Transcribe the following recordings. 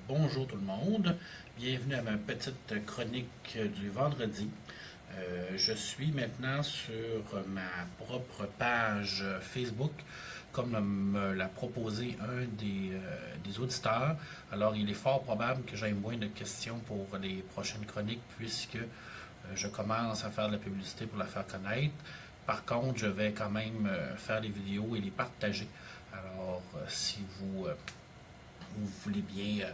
Bonjour tout le monde, bienvenue à ma petite chronique du vendredi. Je suis maintenant sur ma propre page Facebook, comme me l'a proposé un des auditeurs. Alors, il est fort probable que j'aie moins de questions pour les prochaines chroniques, puisque je commence à faire de la publicité pour la faire connaître. Par contre, je vais quand même faire les vidéos et les partager. Alors, si vous voulez bien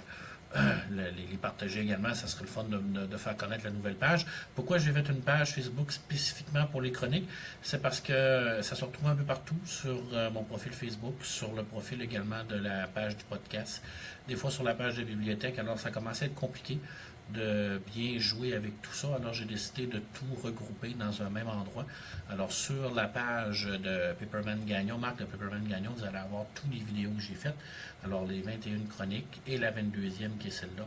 les partager également, ça serait le fun de faire connaître la nouvelle page. Pourquoi j'ai fait une page Facebook spécifiquement pour les chroniques? C'est parce que ça se retrouve un peu partout sur mon profil Facebook, sur le profil également de la page du podcast, des fois sur la page de la bibliothèque. Alors ça commence à être compliqué de bien jouer avec tout ça. Alors j'ai décidé de tout regrouper dans un même endroit. Alors sur la page de Pepperman Gagnon, Marc de Pepperman Gagnon, vous allez avoir toutes les vidéos que j'ai faites. Alors les 21 chroniques et la 22e qui est celle-là.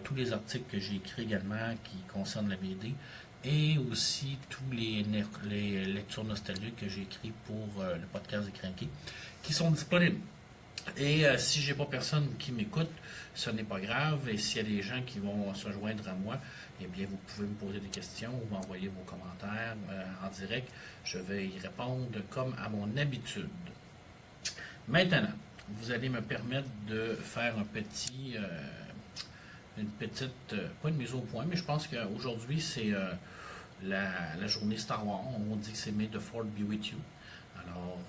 Tous les articles que j'ai écrits également qui concernent la BD. Et aussi tous les lectures nostalgiques que j'ai écrits pour le podcast des Crinqués qui sont disponibles. Et si j'ai pas personne qui m'écoute, ce n'est pas grave. Et s'il y a des gens qui vont se joindre à moi, eh bien, vous pouvez me poser des questions ou m'envoyer vos commentaires en direct. Je vais y répondre comme à mon habitude. Maintenant, vous allez me permettre de faire une petite, pas une mise au point, mais je pense qu'aujourd'hui, c'est la journée Star Wars. On dit que c'est May the Fourth be with you. Alors,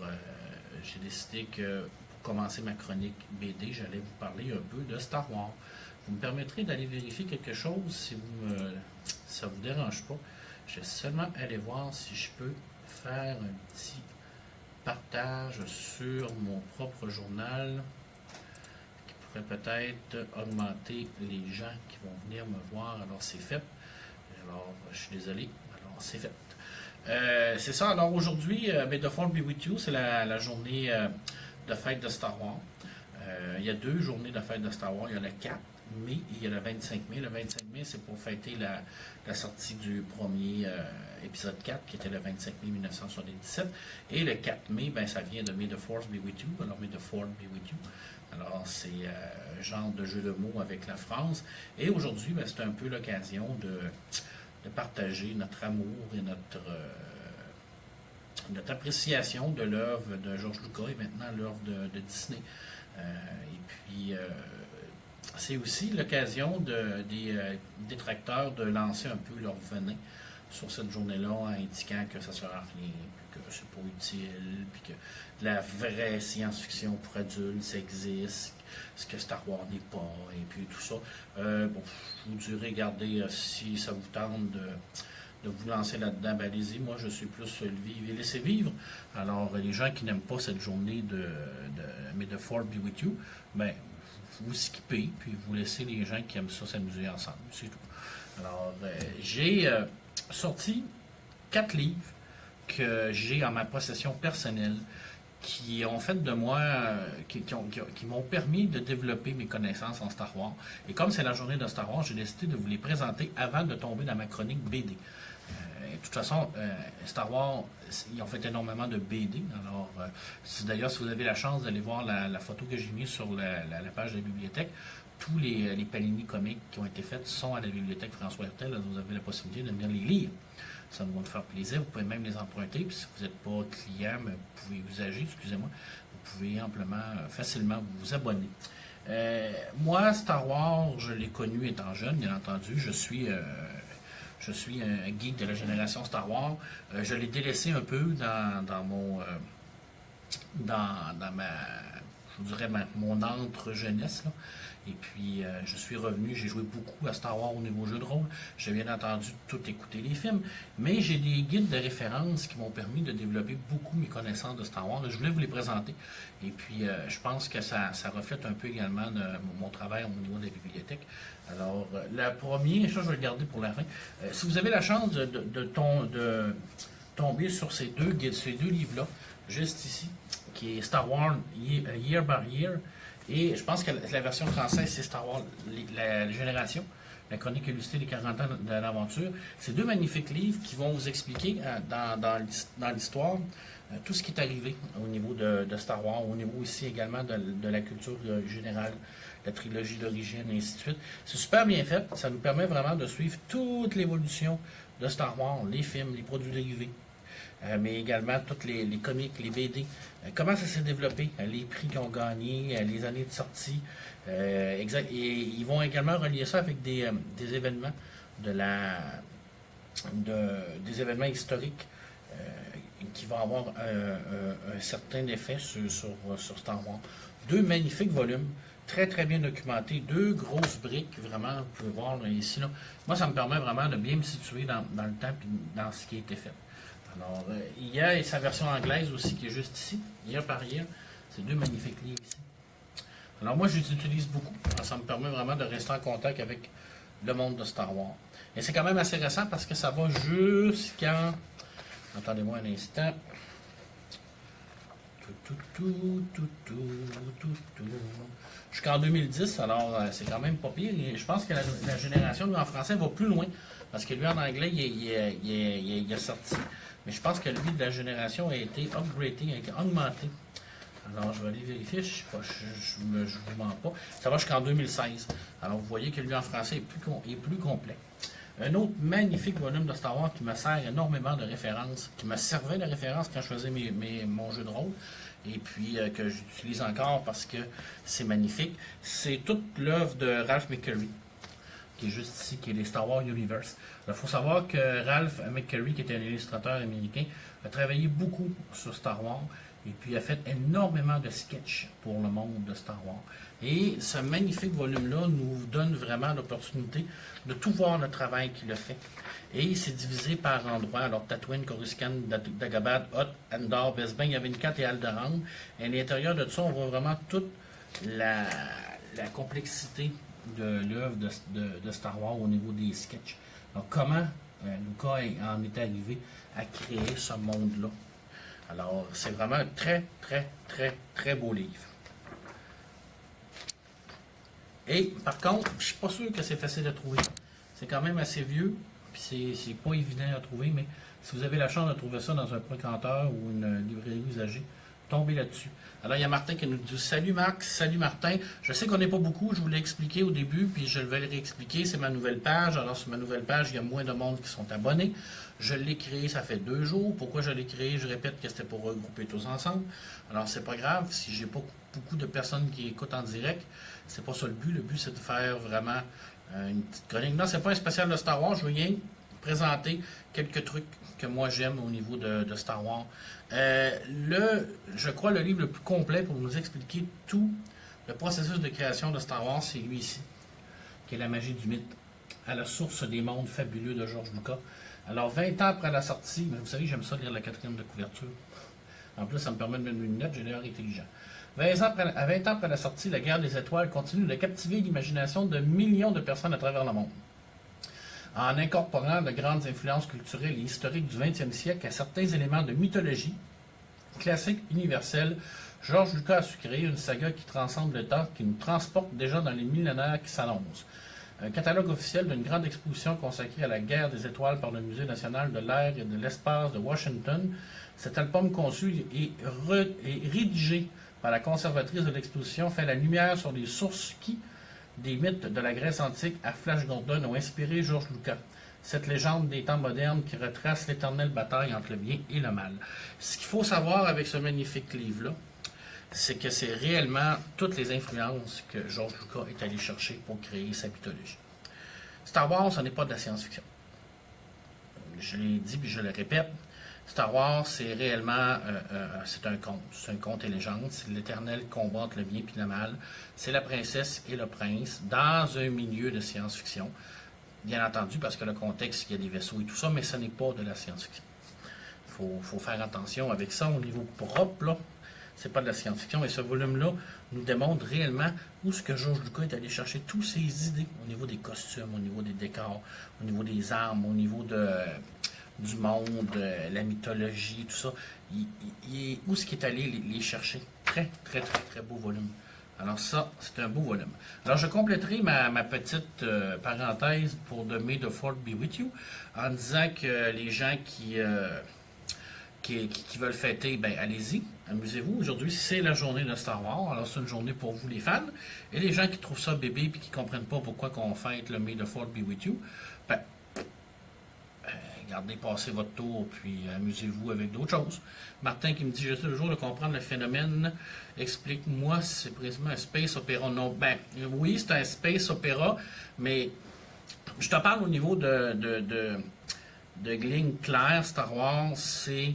j'ai décidé que pour commencer ma chronique BD, j'allais vous parler un peu de Star Wars. Vous me permettrez d'aller vérifier quelque chose si ça ne vous dérange pas. Je vais seulement aller voir si je peux faire un petit partage sur mon propre journal qui pourrait peut-être augmenter les gens qui vont venir me voir. Alors, c'est fait. Alors, je suis désolé. Alors, c'est fait. C'est ça. Alors, aujourd'hui, May the Fourth be with you, c'est la journée de fête de Star Wars. Il y a deux journées de fête de Star Wars. Il y a le 4 mai et il y a le 25 mai. Le 25 mai, c'est pour fêter la sortie du premier épisode 4, qui était le 25 mai 1977. Et le 4 mai, ben, ça vient de May the Force be with you. Alors, May the Fourth be with you. Alors, c'est un genre de jeu de mots avec la France. Et aujourd'hui, ben, c'est un peu l'occasion de partager notre amour et notre appréciation de l'œuvre de George Lucas et maintenant l'œuvre de Disney. Et puis, c'est aussi l'occasion des détracteurs de lancer un peu leur venin sur cette journée-là en indiquant que ça ne sert à rien, puis que c'est pas utile, puis que la vraie science-fiction pour adultes, ça existe, ce que Star Wars n'est pas, et puis tout ça. Bon, je vous dirais, regardez, si ça vous tente de vous lancer là-dedans, ben allez-y. Moi, je suis plus le vivre et laisser vivre. Alors, les gens qui n'aiment pas cette journée de May the Fourth be with you, ben, vous skippez, puis vous laissez les gens qui aiment ça s'amuser ensemble. C'est tout. Alors, j'ai sorti 4 livres que j'ai en ma possession personnelle qui ont fait de moi, qui m'ont permis de développer mes connaissances en Star Wars. Et comme c'est la journée de Star Wars, j'ai décidé de vous les présenter avant de tomber dans ma chronique BD. De toute façon, Star Wars, ils ont fait énormément de BD. Alors, d'ailleurs, si vous avez la chance d'aller voir la photo que j'ai mise sur la page de la bibliothèque, tous les Panini comics qui ont été faits sont à la bibliothèque François Hertel. Vous avez la possibilité de venir les lire. Ça va vous faire plaisir. Vous pouvez même les emprunter. Puis si vous n'êtes pas client, mais vous pouvez usager, excusez-moi, vous pouvez facilement vous abonner. Moi, Star Wars, je l'ai connu étant jeune, bien entendu. Je suis un geek de la génération Star Wars. Je l'ai délaissé un peu dans mon entre-jeunesse. Et puis, je suis revenu, j'ai joué beaucoup à Star Wars au niveau jeu de rôle. J'ai bien entendu tout écouter les films. Mais j'ai des guides de référence qui m'ont permis de développer beaucoup mes connaissances de Star Wars. Je voulais vous les présenter. Et puis, je pense que ça reflète un peu également mon travail au niveau de la bibliothèque. Alors, la première, ça je vais le garder pour la fin. Si vous avez la chance de tomber sur ces deux livres-là, juste ici, qui est Star Wars Year by Year, et je pense que la version française, c'est Star Wars, la génération, la chronique illustrée des 40 ans de l'aventure. C'est deux magnifiques livres qui vont vous expliquer dans l'histoire tout ce qui est arrivé au niveau de Star Wars, au niveau aussi également de la culture générale, la trilogie d'origine, et ainsi de suite. C'est super bien fait. Ça nous permet vraiment de suivre toute l'évolution de Star Wars, les films, les produits dérivés, mais également tous les comics, les BD. Comment ça s'est développé, les prix qu'ils ont gagnés, les années de sortie. Exact. Et ils vont également relier ça avec des événements des événements historiques qui vont avoir un certain effet sur Star Wars. 2 magnifiques volumes, très très bien documentés, 2 grosses briques, vraiment, vous pouvez voir là, ici. Là. Moi, ça me permet vraiment de bien me situer dans le temps et dans ce qui a été fait. Alors, il y a sa version anglaise aussi qui est juste ici, hier par hier. C'est 2 magnifiques livres ici. Alors moi, je les utilise beaucoup. Alors, ça me permet vraiment de rester en contact avec le monde de Star Wars. Et c'est quand même assez récent parce que ça va jusqu'en... Attendez-moi un instant. Jusqu'en 2010, alors c'est quand même pas pire. Et je pense que la génération, lui, en français, va plus loin. Parce que lui, en anglais, il est sorti. Mais je pense que lui, de la génération, a été upgradé, a été augmenté. Alors, je vais aller vérifier, je ne vous mens pas. Ça va jusqu'en 2016. Alors, vous voyez que lui, en français, est plus complet. Un autre magnifique volume de Star Wars qui me sert énormément de référence, qui me servait de référence quand je faisais mon jeu de rôle, et puis que j'utilise encore parce que c'est magnifique, c'est toute l'œuvre de Ralph McQuarrie, qui est juste ici, qui est les Star Wars Universe. Il faut savoir que Ralph McQuarrie, qui était un illustrateur américain, a travaillé beaucoup sur Star Wars, et puis a fait énormément de sketchs pour le monde de Star Wars. Et ce magnifique volume-là nous donne vraiment l'opportunité de tout voir le travail qu'il a fait. Et c'est divisé par endroits. Alors, Tatooine, Coruscant, Dagobah, Hoth, Endor, Bespin, Yavin 4 et Alderaan. Et à l'intérieur de tout ça, on voit vraiment toute la complexité de l'œuvre de Star Wars au niveau des sketchs. Donc, comment Lucas en est arrivé à créer ce monde-là. Alors, c'est vraiment un très, très, très, très beau livre. Et, par contre, je ne suis pas sûr que c'est facile à trouver. C'est quand même assez vieux, puis c'est pas évident à trouver, mais si vous avez la chance de trouver ça dans un brocanteur ou une librairie usagée, tombez là-dessus. Alors, il y a Martin qui nous dit « Salut Marc, salut Martin. Je sais qu'on n'est pas beaucoup, je vous l'ai expliqué au début, puis je vais le réexpliquer. C'est ma nouvelle page. Alors, sur ma nouvelle page, il y a moins de monde qui sont abonnés. Je l'ai créé, ça fait 2 jours. Pourquoi je l'ai créé? Je répète que c'était pour regrouper tous ensemble. Alors, c'est pas grave si j'ai pas beaucoup de personnes qui écoutent en direct. C'est pas ça le but. Le but, c'est de faire vraiment une petite chronique. Non, c'est pas un spécial de Star Wars. Je veux rien présenter quelques trucs que moi j'aime au niveau de Star Wars. Je crois le livre le plus complet pour nous expliquer tout le processus de création de Star Wars, c'est lui ici, qui est La magie du mythe, à la source des mondes fabuleux de George Lucas. Alors, 20 ans après la sortie, vous savez, j'aime ça lire la 4e de couverture. En plus, ça me permet de mettre une lunette, j'ai l'air intelligent. 20 ans après la sortie, la guerre des étoiles continue de captiver l'imagination de millions de personnes à travers le monde. En incorporant de grandes influences culturelles et historiques du 20e siècle à certains éléments de mythologie classique universelle, George Lucas a su créer une saga qui transcende le temps, qui nous transporte déjà dans les millénaires qui s'annoncent. Un catalogue officiel d'une grande exposition consacrée à la guerre des étoiles par le Musée national de l'air et de l'espace de Washington. Cet album conçu et rédigé par la conservatrice de l'exposition fait la lumière sur les sources qui, des mythes de la Grèce antique à Flash Gordon, ont inspiré George Lucas. Cette légende des temps modernes qui retrace l'éternelle bataille entre le bien et le mal. Ce qu'il faut savoir avec ce magnifique livre-là, c'est que c'est réellement toutes les influences que George Lucas est allé chercher pour créer sa mythologie. Star Wars, ce n'est pas de la science-fiction. Je l'ai dit puis je le répète, Star Wars, c'est réellement c'est un conte. C'est un conte et légende. C'est l'éternel combat entre le bien et le mal. C'est la princesse et le prince dans un milieu de science-fiction. Bien entendu, parce que le contexte, il y a des vaisseaux et tout ça, mais ce n'est pas de la science-fiction. Il faut faire attention avec ça au niveau propre, là. C'est pas de la science-fiction. Et ce volume-là nous démontre réellement où ce que George Lucas est allé chercher toutes ses idées au niveau des costumes, au niveau des décors, au niveau des armes, au niveau du monde, la mythologie, tout ça. Où est-ce qu'il est allé les chercher? Très, très, très, très beau volume. Alors ça, c'est un beau volume. Alors je compléterai ma petite parenthèse pour de May the Fourth be with you en disant que les gens qui veulent fêter, ben allez-y, amusez-vous. Aujourd'hui, c'est la journée de Star Wars, alors c'est une journée pour vous les fans. Et les gens qui trouvent ça bébé et qui ne comprennent pas pourquoi qu'on fête le May the Fourth be with you, ben, regardez passer votre tour, puis amusez-vous avec d'autres choses. Martin qui me dit, j'essaie toujours de comprendre le phénomène, explique-moi si c'est précisément un space opéra. Non, ben oui, c'est un space opéra, mais je te parle au niveau de ligne claire. Star Wars, c'est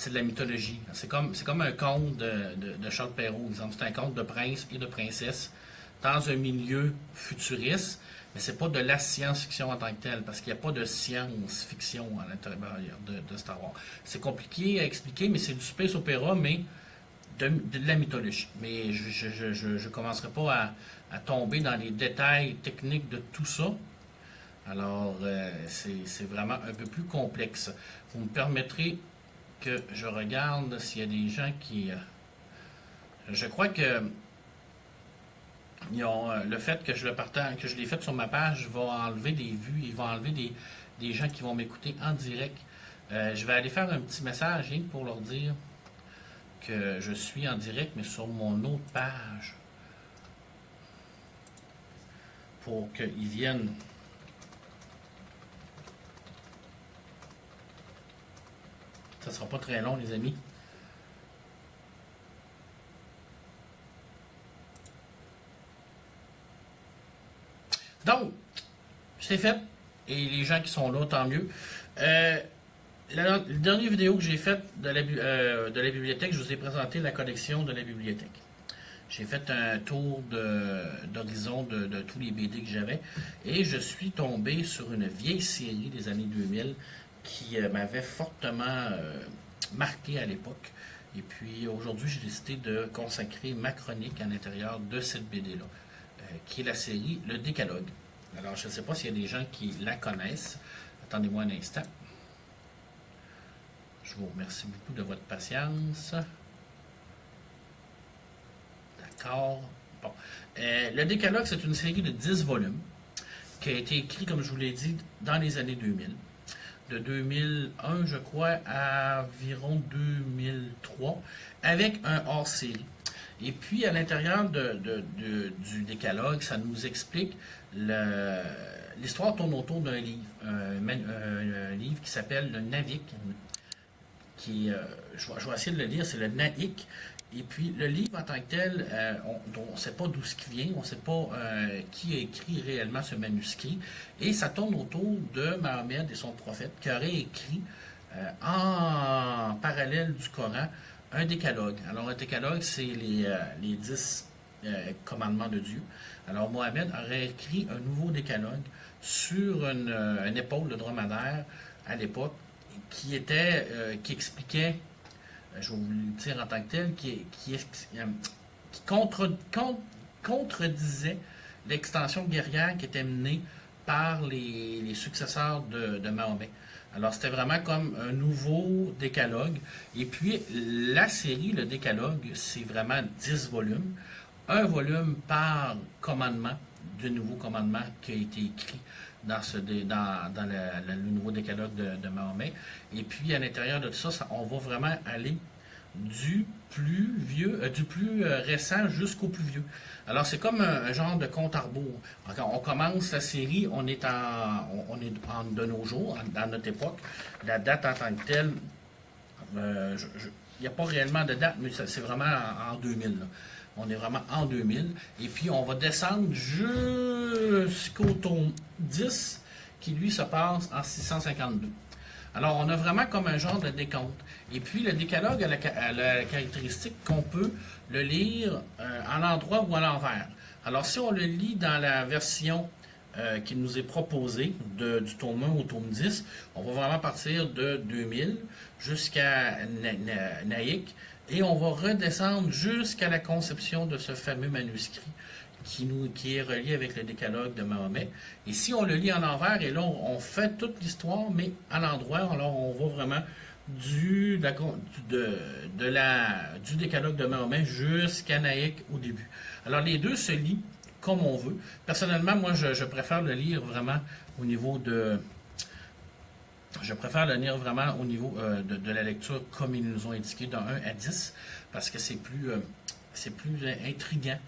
de la mythologie. C'est comme un conte de Charles Perrault, exemple. C'est un conte de prince et de princesse dans un milieu futuriste, mais c'est pas de la science-fiction en tant que telle, parce qu'il n'y a pas de science-fiction à l'intérieur de Star Wars. C'est compliqué à expliquer, mais c'est du space opéra, mais de la mythologie. Mais je ne commencerai pas à tomber dans les détails techniques de tout ça. Alors, c'est vraiment un peu plus complexe. Vous me permettrez que je regarde s'il y a des gens qui... je crois que le fait que je le partage, que je l'ai fait sur ma page, va enlever des vues, il va enlever des gens qui vont m'écouter en direct. Je vais aller faire un petit message pour leur dire que je suis en direct, mais sur mon autre page, pour qu'ils viennent. Ça ne sera pas très long, les amis. Donc, c'est fait. Et les gens qui sont là, tant mieux. La dernière vidéo que j'ai faite de la bibliothèque, je vous ai présenté la collection de la bibliothèque. J'ai fait un tour d'horizon de tous les BD que j'avais. Et je suis tombé sur une vieille série des années 2000 qui m'avait fortement marqué à l'époque. Et puis aujourd'hui, j'ai décidé de consacrer ma chronique à l'intérieur de cette BD-là, qui est la série Le Décalogue. Alors, je ne sais pas s'il y a des gens qui la connaissent. Attendez-moi un instant. Je vous remercie beaucoup de votre patience. D'accord. Bon. Le Décalogue, c'est une série de 10 volumes qui a été écrit, comme je vous l'ai dit, dans les années 2000. De 2001, je crois, à environ 2003, avec un hors-série. Et puis, à l'intérieur du Décalogue, ça nous explique l'histoire tourne autour d'un livre, un livre qui s'appelle le Navik, qui, je vais essayer de le lire, c'est le Naïk. Et puis, le livre en tant que tel, on ne sait pas d'où ce qui vient, on ne sait pas qui a écrit réellement ce manuscrit. Et ça tourne autour de Mahomet et son prophète, qui aurait écrit en parallèle du Coran un décalogue. Alors, un décalogue, c'est les 10 commandements de Dieu. Alors, Mohammed aurait écrit un nouveau décalogue sur une épaule de dromadaire à l'époque, qui expliquait, je vais vous le dire en tant que tel, qui contredisait l'extension guerrière qui était menée par les successeurs de Mahomet. Alors, c'était vraiment comme un nouveau décalogue. Et puis, la série, le décalogue, c'est vraiment 10 volumes. Un volume par commandement, du nouveau commandement qui a été écrit dans le nouveau décalogue de Mahomet. Et puis, à l'intérieur de tout ça, on va vraiment aller du plus vieux, du plus récent jusqu'au plus vieux. Alors, c'est comme un genre de compte à rebours. Quand on commence la série, on est de nos jours, dans notre époque. La date en tant que telle, il n'y a pas réellement de date, mais c'est vraiment en 2000. Là. On est vraiment en 2000. Et puis, on va descendre jusqu'au tome 10, qui, lui, se passe en 652. Alors, on a vraiment comme un genre de décompte. Et puis, le décalogue a la caractéristique qu'on peut le lire à l'endroit ou à l'envers. Alors, si on le lit dans la version qui nous est proposée, du tome 1 au tome 10, on va vraiment partir de 2000 jusqu'à Naïk, et on va redescendre jusqu'à la conception de ce fameux manuscrit qui est relié avec le décalogue de Mahomet. Et si on le lit en envers, et là, on fait toute l'histoire, mais à l'endroit, alors on va vraiment du décalogue de Mahomet jusqu'à Naïk au début. Alors, les deux se lient comme on veut. Personnellement, moi, je préfère le lire vraiment au niveau Je préfère le lire vraiment au niveau de la lecture comme ils nous ont indiqué, de 1 à 10, parce que c'est plus intriguant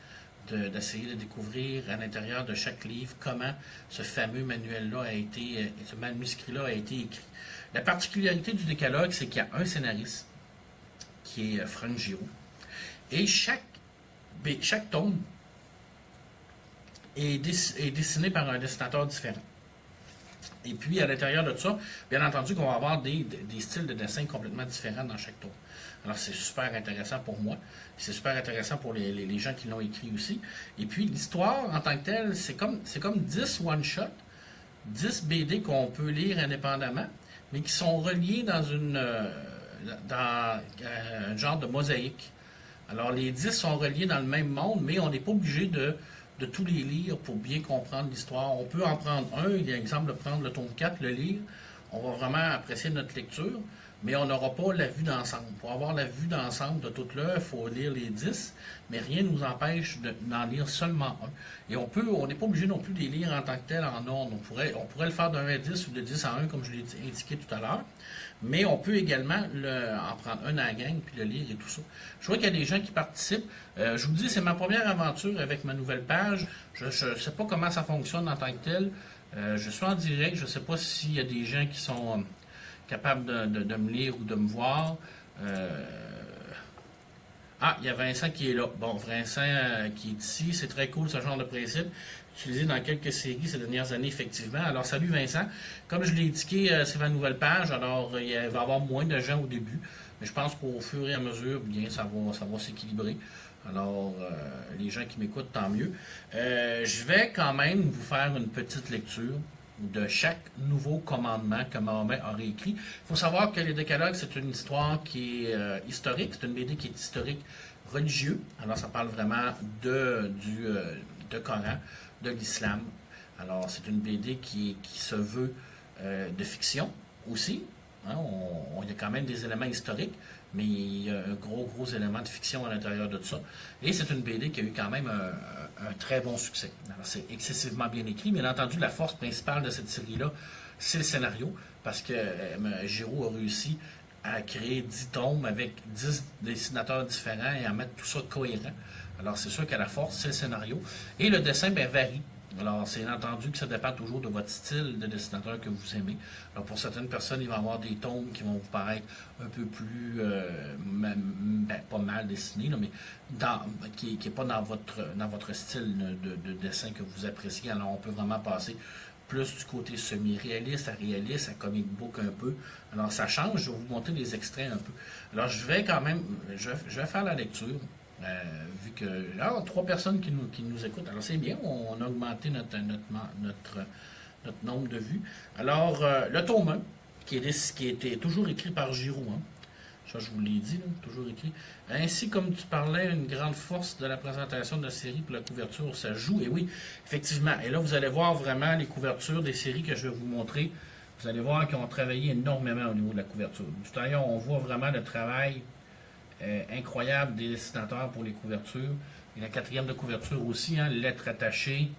d'essayer de découvrir à l'intérieur de chaque livre comment ce fameux manuel-là a été, ce manuscrit-là a été écrit. La particularité du décalogue, c'est qu'il y a un scénariste, qui est Frank Giroux, et chaque tome est dessiné par un dessinateur différent. Et puis, à l'intérieur de tout ça, bien entendu qu'on va avoir des styles de dessin complètement différents dans chaque tome. Alors, c'est super intéressant pour moi. C'est super intéressant pour les gens qui l'ont écrit aussi. Et puis, l'histoire, en tant que telle, c'est comme 10 one-shots, 10 BD qu'on peut lire indépendamment, mais qui sont reliés dans un genre de mosaïque. Alors, les 10 sont reliés dans le même monde, mais on n'est pas obligé de tous les lire pour bien comprendre l'histoire. On peut en prendre un, il y a l'exemple de prendre le tome 4, le lire. On va vraiment apprécier notre lecture, mais on n'aura pas la vue d'ensemble. Pour avoir la vue d'ensemble de toute l'œuvre, il faut lire les 10, mais rien ne nous empêche d'en lire seulement un. Et on n'est pas obligé non plus de les lire en tant que tel en ordre. On pourrait le faire de 1 à 10 ou de 10 à 1, comme je l'ai indiqué tout à l'heure. Mais on peut également en prendre un à la gang, puis le lire et tout ça. Je vois qu'il y a des gens qui participent. Je vous dis, c'est ma première aventure avec ma nouvelle page. Je ne sais pas comment ça fonctionne en tant que tel. Je suis en direct. Je ne sais pas s'il y a des gens qui sont capables de me lire ou de me voir. Ah, il y a Vincent qui est là. Bon, Vincent qui est ici. C'est très cool, ce genre de principe. Utilisé dans quelques séries ces dernières années, effectivement. Alors, salut Vincent. Comme je l'ai indiqué, c'est ma nouvelle page. Alors, il va y avoir moins de gens au début. Mais je pense qu'au fur et à mesure, bien, ça va s'équilibrer. Alors, les gens qui m'écoutent, tant mieux. Je vais quand même vous faire une petite lecture de chaque nouveau commandement que Mahomet aurait écrit. Il faut savoir que les décalogues, c'est une histoire qui est historique. C'est une BD qui est historique religieux. Alors, ça parle vraiment du Coran, de l'islam. Alors, c'est une BD qui se veut de fiction aussi. Hein, il y a quand même des éléments historiques, mais il y a un gros élément de fiction à l'intérieur de tout ça. Et c'est une BD qui a eu quand même un très bon succès. Alors, c'est excessivement bien écrit. Bien entendu, la force principale de cette série-là, c'est le scénario, parce que Giroux a réussi à créer 10 tomes avec 10 dessinateurs différents et à mettre tout ça cohérent. Alors, c'est sûr que la force, c'est le scénario. Et le dessin, varie. Alors, c'est entendu que ça dépend toujours de votre style de dessinateur que vous aimez. Alors, pour certaines personnes, il va y avoir des tomes qui vont vous paraître un peu plus, pas mal dessinés, là, mais qui n'est pas dans votre style de dessin que vous appréciez. Alors, on peut vraiment passer plus du côté semi-réaliste à réaliste, à comic book un peu. Alors, ça change. Je vais vous montrer des extraits un peu. Alors, je vais quand même, je vais faire la lecture. Vu que là, 3 personnes qui nous écoutent, alors c'est bien, on a augmenté notre nombre de vues. Alors, le tome 1, qui était toujours écrit par Giroux, hein. Ça je vous l'ai dit, là, toujours écrit. Ainsi, comme tu parlais, une grande force de la présentation de la série pour la couverture, ça joue, et oui, effectivement. Et là, vous allez voir vraiment les couvertures des séries que je vais vous montrer. Vous allez voir qu'ils ont travaillé énormément au niveau de la couverture. Tout à l'heure, on voit vraiment le travail incroyable des dessinateurs pour les couvertures. Et la 4e de couverture aussi, hein, lettres attachées.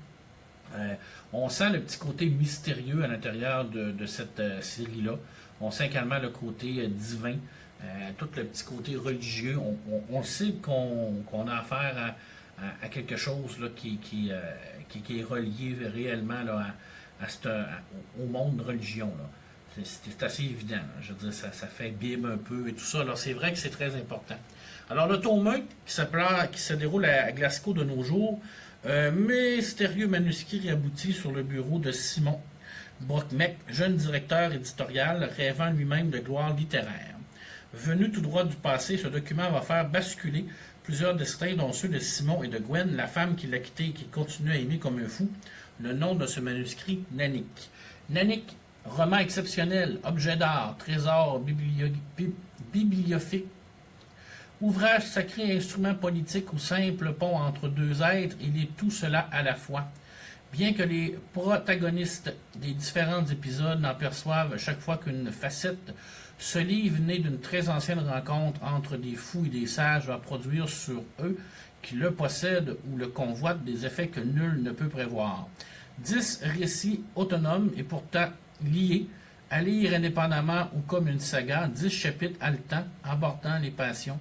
On sent le petit côté mystérieux à l'intérieur de cette série-là. On sent également le côté divin, tout le petit côté religieux. On sait qu'on a affaire à quelque chose là, qui est relié réellement là, au monde de religion. Là. C'est assez évident. Hein. Je veux dire, ça fait Bible un peu et tout ça. Alors, c'est vrai que c'est très important. Alors, le tome 1, qui se déroule à Glasgow de nos jours, mystérieux manuscrit abouti sur le bureau de Simon Brockmec, jeune directeur éditorial rêvant lui-même de gloire littéraire. Venu tout droit du passé, ce document va faire basculer plusieurs destins, dont ceux de Simon et de Gwen, la femme qui l'a quitté et qui continue à aimer comme un fou. Le nom de ce manuscrit, Nannick. Nannick, roman exceptionnel, objet d'art, trésor bibliophile, ouvrage sacré, instrument politique ou simple pont entre deux êtres, il est tout cela à la fois. Bien que les protagonistes des différents épisodes n'en perçoivent chaque fois qu'une facette, ce livre né d'une très ancienne rencontre entre des fous et des sages va produire sur eux qui le possèdent ou le convoitent des effets que nul ne peut prévoir. 10 récits autonomes et pourtant liés À lire indépendamment ou comme une saga, 10 chapitres haletants abordant les passions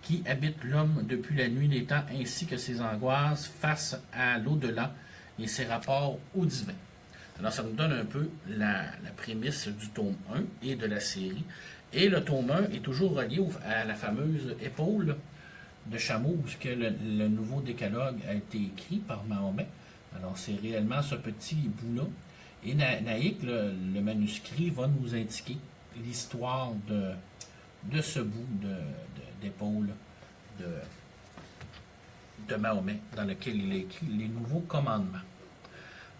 qui habitent l'homme depuis la nuit des temps ainsi que ses angoisses face à l'au-delà et ses rapports au divin. Alors ça nous donne un peu la prémisse du tome 1 et de la série. Et le tome 1 est toujours relié à la fameuse épaule de chameau où le nouveau décalogue a été écrit par Mahomet. Alors c'est réellement ce petit bout-là. Et Naïk, le manuscrit, va nous indiquer l'histoire de ce bout d'épaule de Mahomet, dans lequel il a écrit les nouveaux commandements.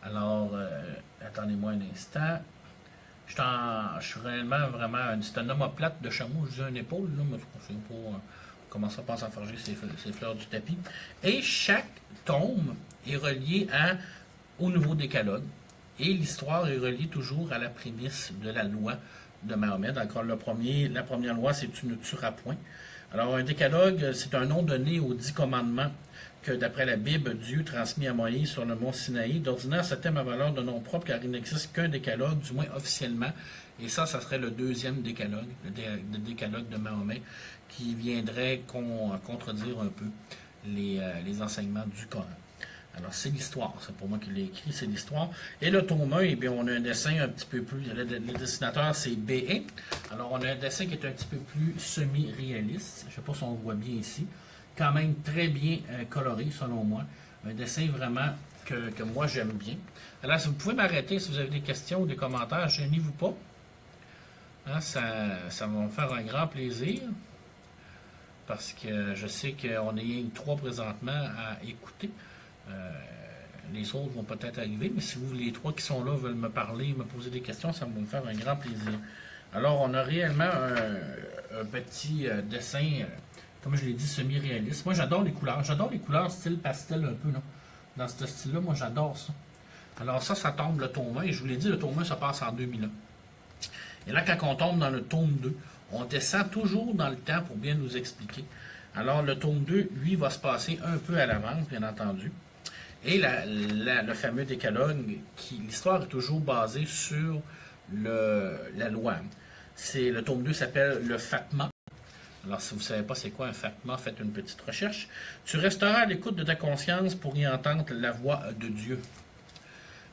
Alors, attendez-moi un instant. Je suis réellement vraiment... C'est un omoplate de chameau, je dis une épaule, là, mais je ne sais pas comment ça passe à forger ces fleurs du tapis. Et chaque tome est relié au nouveau décalogue. Et l'histoire est reliée toujours à la prémisse de la loi de Mahomet. Encore la première loi, c'est tu ne tueras point. Alors, un décalogue, c'est un nom donné aux 10 commandements que, d'après la Bible, Dieu transmis à Moïse sur le mont Sinaï. D'ordinaire, ce thème a valeur de nom propre car il n'existe qu'un décalogue, du moins officiellement. Et ça serait le deuxième décalogue, le décalogue de Mahomet, qui viendrait contredire un peu les enseignements du Coran. Alors, c'est l'histoire. C'est pour moi qui l'ai écrit, c'est l'histoire. Et le tome 1, eh bien, on a un dessin un petit peu plus... Le dessinateur, c'est B.E. Alors, on a un dessin qui est un petit peu plus semi-réaliste. Je ne sais pas si on le voit bien ici. Quand même très bien coloré, selon moi. Un dessin vraiment que moi, j'aime bien. Alors, si vous pouvez m'arrêter, si vous avez des questions ou des commentaires, gênez-vous pas. Hein, ça va me faire un grand plaisir. Parce que je sais qu'on est 3 présentement à écouter. Les autres vont peut-être arriver, mais si vous, les 3 qui sont là, veulent me parler, me poser des questions, ça va me faire un grand plaisir. Alors, on a réellement un petit dessin, comme je l'ai dit, semi-réaliste. Moi, j'adore les couleurs. J'adore les couleurs style pastel un peu, là. Dans ce style-là, moi, j'adore ça. Alors ça tombe le tome 1, et je vous l'ai dit, le tome 1, ça passe en 2001. Et là, quand on tombe dans le tome 2, on descend toujours dans le temps pour bien nous expliquer. Alors, le tome 2, lui, va se passer un peu à l'avance, bien entendu. Et le fameux décalogue, l'histoire est toujours basée sur la loi. Le tome 2 s'appelle le Fatma. Alors, si vous ne savez pas c'est quoi un Fatma, faites une petite recherche. Tu resteras à l'écoute de ta conscience pour y entendre la voix de Dieu.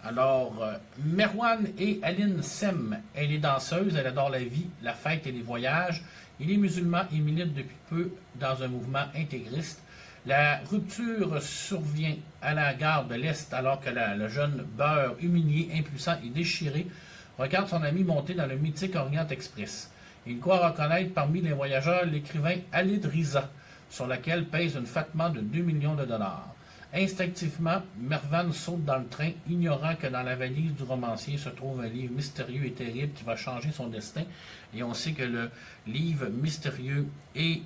Alors, Merwan et Aline s'aiment. Elle est danseuse, elle adore la vie, la fête et les voyages. Il est musulman et milite depuis peu dans un mouvement intégriste. La rupture survient à la gare de l'Est alors que le jeune beurre, humilié, impuissant et déchiré, regarde son ami monter dans le mythique Orient Express. Il croit reconnaître parmi les voyageurs l'écrivain Alid Riza, sur laquelle pèse une Fatma de 2 millions de dollars. Instinctivement, Mervan saute dans le train, ignorant que dans la valise du romancier se trouve un livre mystérieux et terrible qui va changer son destin. Et on sait que le livre mystérieux et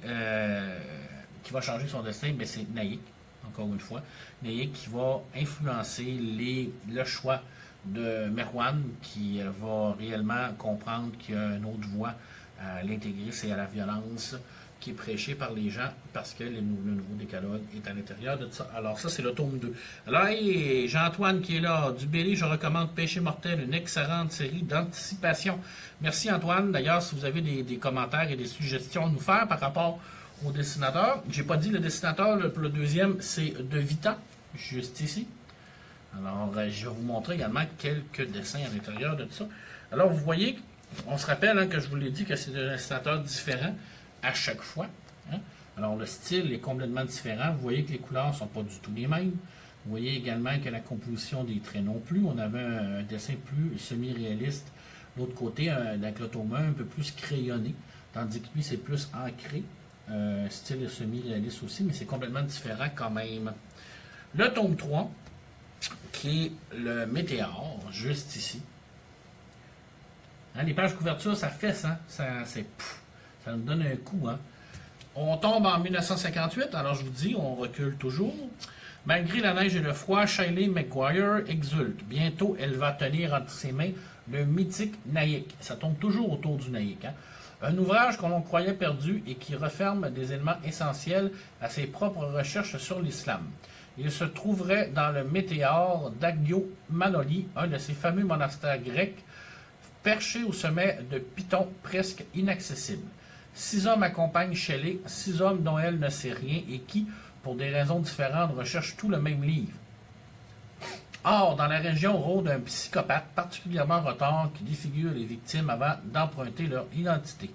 qui va changer son destin, ben c'est Naïk, encore une fois. Naïk qui va influencer le choix de Merwan, qui va réellement comprendre qu'il y a une autre voie à l'intégrisme et à la violence qui est prêchée par les gens parce que le nouveau décalogue est à l'intérieur de ça. Alors ça, c'est le tome 2. Alors, hey, Jean-Antoine qui est là, du Bélé, je recommande Péché mortel, une excellente série d'anticipation. Merci Antoine. D'ailleurs, si vous avez des commentaires et des suggestions à nous faire par rapport au dessinateur, j'ai pas dit le dessinateur, pour le deuxième, c'est De Vita, juste ici. Alors, je vais vous montrer également quelques dessins à l'intérieur de ça. Alors, vous voyez, on se rappelle que je vous l'ai dit que c'est un dessinateur différent à chaque fois. Hein? Alors, le style est complètement différent. Vous voyez que les couleurs ne sont pas du tout les mêmes. Vous voyez également que la composition des traits non plus. On avait un dessin plus semi-réaliste. L'autre côté, avec le tome 1, un peu plus crayonné. Tandis que lui, c'est plus ancré. Style semi-réaliste aussi, mais c'est complètement différent quand même. Le tome 3, qui est le météore, juste ici. Hein, les pages couverture, ça fesse, hein? Ça nous donne un coup. Hein? On tombe en 1958, alors je vous dis, on recule toujours. Malgré la neige et le froid, Shiley McGuire exulte. Bientôt, elle va tenir entre ses mains le mythique Naïk. Ça tombe toujours autour du Naïk. Hein? Un ouvrage que l'on croyait perdu et qui referme des éléments essentiels à ses propres recherches sur l'islam. Il se trouverait dans le météore d'Agio Manoli, un de ces fameux monastères grecs Perché au sommet de Python presque inaccessible. 6 hommes accompagnent Shelley, 6 hommes dont elle ne sait rien et qui, pour des raisons différentes, recherchent tout le même livre. Or, dans la région rôde un psychopathe particulièrement retard qui défigure les victimes avant d'emprunter leur identité.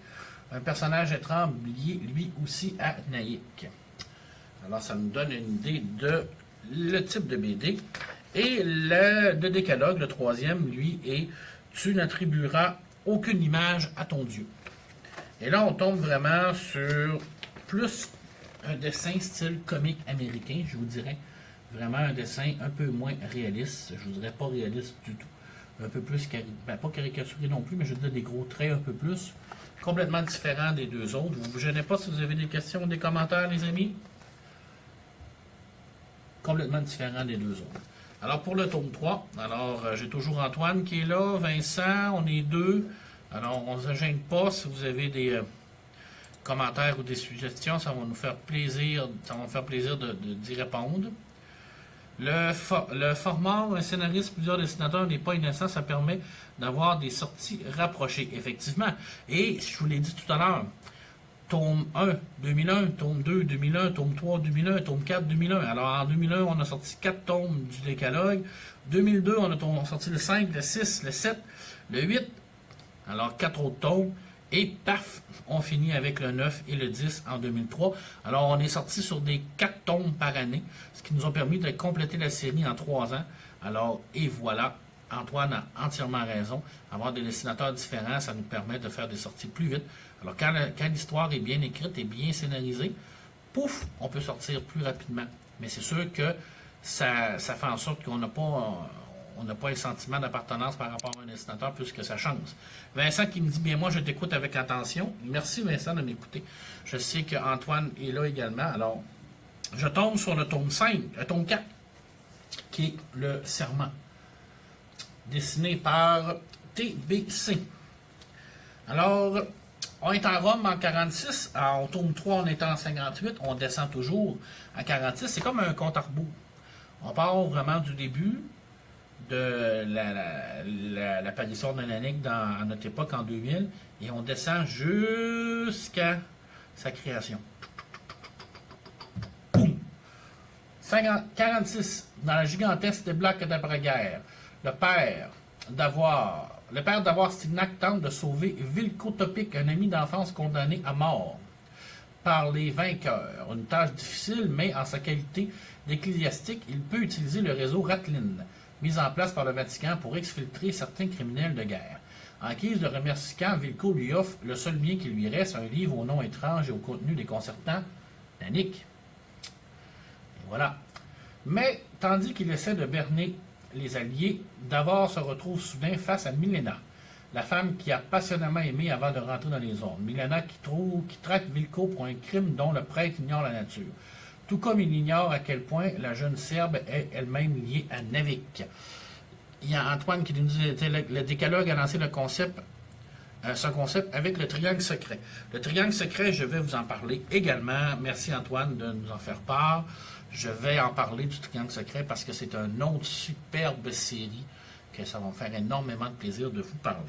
Un personnage étrange lié lui aussi à Naïk. Alors, ça nous donne une idée de le type de BD. Et le décalogue, le troisième, lui, est « Tu n'attribueras aucune image à ton Dieu ». Et là, on tombe vraiment sur plus un dessin style comique américain, je vous dirais. Vraiment un dessin un peu moins réaliste. Je ne vous dirais pas réaliste du tout. Un peu plus, pas caricaturé non plus, mais je veux dire des gros traits un peu plus. Complètement différent des deux autres. Vous ne vous gênez pas si vous avez des questions ou des commentaires, les amis? Complètement différent des deux autres. Alors, pour le tome 3, alors j'ai toujours Antoine qui est là, Vincent, on est deux. Alors, on ne se gêne pas si vous avez des commentaires ou des suggestions, ça va nous faire plaisir, d'y répondre. Le format, un scénariste, plusieurs dessinateurs n'est pas innocent, ça permet d'avoir des sorties rapprochées, effectivement. Et, je vous l'ai dit tout à l'heure, tome 1, 2001, tome 2, 2001, tome 3, 2001, tome 4, 2001. Alors, en 2001, on a sorti 4 tomes du décalogue. 2002, on a sorti le 5, le 6, le 7, le 8. Alors, 4 autres tomes. Et paf, on finit avec le 9 et le 10 en 2003. Alors, on est sorti sur des 4 tomes par année, ce qui nous a permis de compléter la série en 3 ans. Alors, et voilà, Antoine a entièrement raison. Avoir des dessinateurs différents, ça nous permet de faire des sorties plus vite. Alors, quand l'histoire est bien écrite et bien scénarisée, pouf, on peut sortir plus rapidement. Mais c'est sûr que ça fait en sorte qu'on n'a pas... on n'a pas un sentiment d'appartenance par rapport à un dessinateur puisque ça change. Vincent qui me dit, bien moi je t'écoute avec attention. Merci Vincent de m'écouter. Je sais qu'Antoine est là également. Alors, je tombe sur le tome 5, le tome 4, qui est le Serment, dessiné par TBC. Alors, on est en Rome en 46, en tome 3 on est en 58, on descend toujours à 46. C'est comme un compte à rebours. On part vraiment du début de l'apparition de l'Annick à notre époque en 2000 et on descend jusqu'à sa création. Boum! 46, dans la gigantesque débâcle d'après-guerre, le père d'Avoir Stignac tente de sauver Vilko Topic, un ami d'enfance condamné à mort par les vainqueurs. Une tâche difficile, mais en sa qualité d'ecclésiastique, il peut utiliser le réseau Ratlin, mis en place par le Vatican pour exfiltrer certains criminels de guerre. En guise de remerciement, Vilko lui offre le seul bien qui lui reste, un livre au nom étrange et au contenu déconcertant, d'Annick. Et voilà. Mais, tandis qu'il essaie de berner les Alliés, Davor se retrouve soudain face à Milena, la femme qui a passionnément aimé avant de rentrer dans les ordres. Milena qui traque Vilko pour un crime dont le prêtre ignore la nature. Tout comme il ignore à quel point la jeune Serbe est elle-même liée à Navik. Il y a Antoine qui nous dit que le décalogue a lancé ce concept avec le triangle secret. Le triangle secret, je vais vous en parler également. Merci Antoine de nous en faire part. Je vais en parler du triangle secret parce que c'est une autre superbe série que ça va me faire énormément de plaisir de vous parler.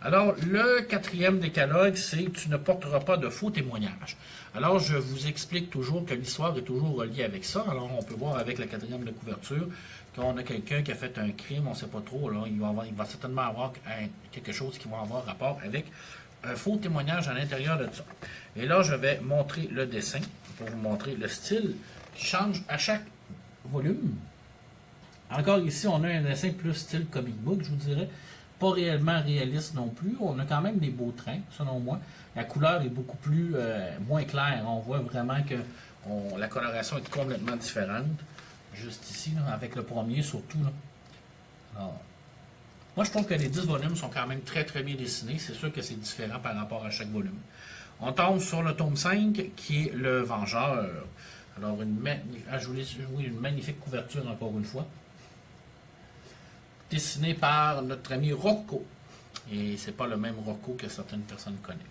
Alors, le 4e décalogue, c'est « Tu ne porteras pas de faux témoignages ». Alors, je vous explique toujours que l'histoire est toujours reliée avec ça. Alors, on peut voir avec la 4e de couverture, quand on a quelqu'un qui a fait un crime, on ne sait pas trop, alors il va certainement avoir quelque chose qui va avoir rapport avec un faux témoignage à l'intérieur de ça. Et là, je vais montrer le dessin pour vous montrer le style qui change à chaque volume. Encore ici, on a un dessin plus style comic book, je vous dirais. Pas réellement réaliste non plus. On a quand même des beaux traits, selon moi. La couleur est beaucoup plus moins claire. On voit vraiment que la coloration est complètement différente. Juste ici, là, avec le premier surtout. Là. Alors, moi, je trouve que les 10 volumes sont quand même très très bien dessinés. C'est sûr que c'est différent par rapport à chaque volume. On tombe sur le tome 5, qui est Le Vengeur. Alors, je voulais jouer une magnifique couverture encore une fois. Dessiné par notre ami Rocco. Et c'est pas le même Rocco que certaines personnes connaissent.